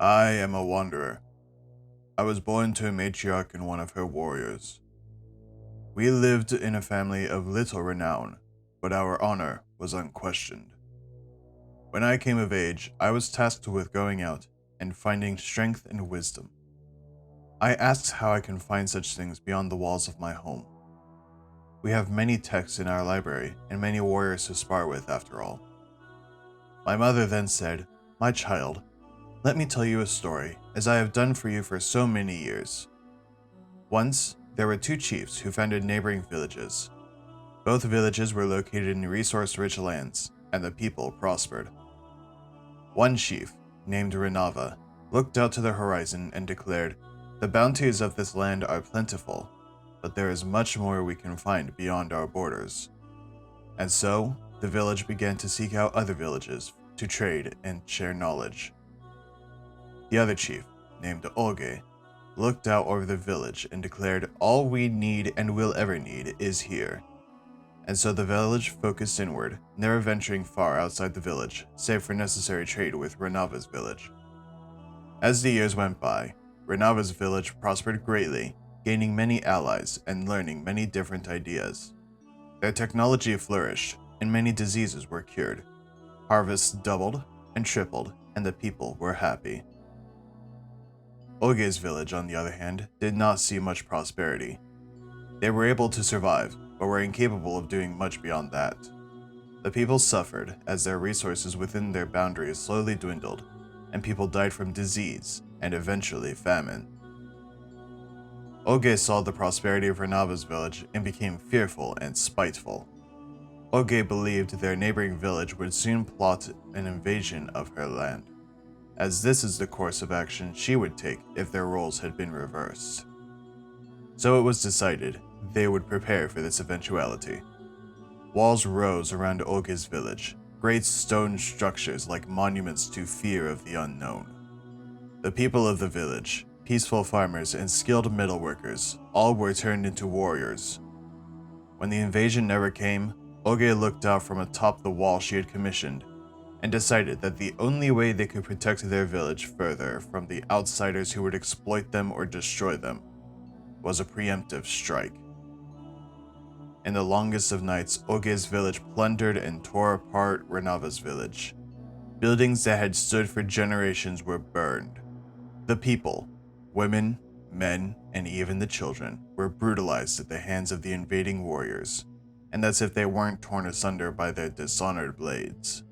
I am a wanderer. I was born to a matriarch and one of her warriors. We lived in a family of little renown, but our honor was unquestioned. When I came of age, I was tasked with going out and finding strength and wisdom. I asked how I can find such things beyond the walls of my home. We have many texts in our library and many warriors to spar with after all. My mother then said, "My child, let me tell you a story, as I have done for you for so many years. Once, there were two chiefs who founded neighboring villages. Both villages were located in resource-rich lands, and the people prospered. One chief, named Renava, looked out to the horizon and declared, "The bounties of this land are plentiful, but there is much more we can find beyond our borders." And so, the village began to seek out other villages to trade and share knowledge. The other chief, named Olge, looked out over the village and declared, "All we need and will ever need is here." And so the village focused inward, never venturing far outside the village, save for necessary trade with Renava's village. As the years went by, Renava's village prospered greatly, gaining many allies and learning many different ideas. Their technology flourished, and many diseases were cured. Harvests doubled and tripled, and the people were happy. Olge's village, on the other hand, did not see much prosperity. They were able to survive, but were incapable of doing much beyond that. The people suffered as their resources within their boundaries slowly dwindled, and people died from disease and eventually famine. Olge saw the prosperity of Renava's village and became fearful and spiteful. Olge believed their neighboring village would soon plot an invasion of her land, as this is the course of action she would take if their roles had been reversed. So it was decided they would prepare for this eventuality. Walls rose around Olge's village, great stone structures like monuments to fear of the unknown. The people of the village, peaceful farmers and skilled metal workers, all were turned into warriors. When the invasion never came, Olge looked out from atop the wall she had commissioned and decided that the only way they could protect their village further from the outsiders who would exploit them or destroy them was a preemptive strike. In the longest of nights, Olge's village plundered and tore apart Renava's village. Buildings that had stood for generations were burned. The people, women, men, and even the children, were brutalized at the hands of the invading warriors, and as if they weren't torn asunder by their dishonored blades.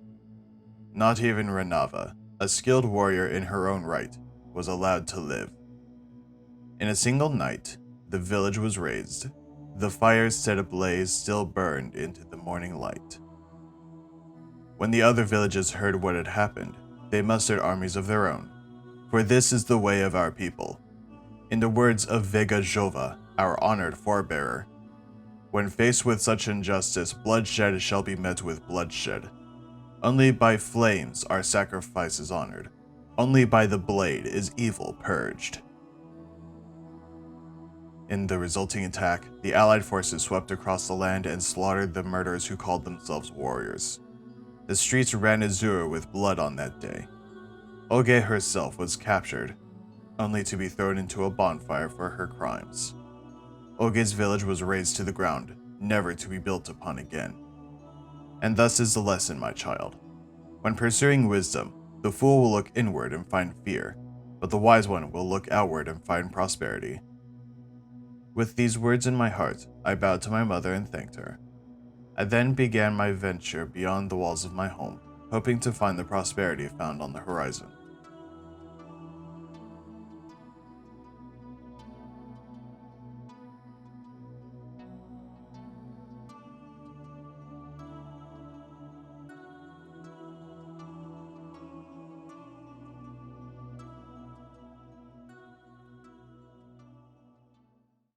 Not even Renava, a skilled warrior in her own right, was allowed to live. In a single night, the village was razed. The fires set ablaze still burned into the morning light. When the other villages heard what had happened, they mustered armies of their own. For this is the way of our people. In the words of Vega Jova, our honored forebearer, "When faced with such injustice, bloodshed shall be met with bloodshed. Only by flames are sacrifices honored. Only by the blade is evil purged." In the resulting attack, the Allied forces swept across the land and slaughtered the murderers who called themselves warriors. The streets ran azure with blood on that day. Olge herself was captured, only to be thrown into a bonfire for her crimes. Olge's village was razed to the ground, never to be built upon again. And thus is the lesson, my child. When pursuing wisdom, the fool will look inward and find fear, but the wise one will look outward and find prosperity. With these words in my heart, I bowed to my mother and thanked her. I then began my venture beyond the walls of my home, hoping to find the prosperity found on the horizon.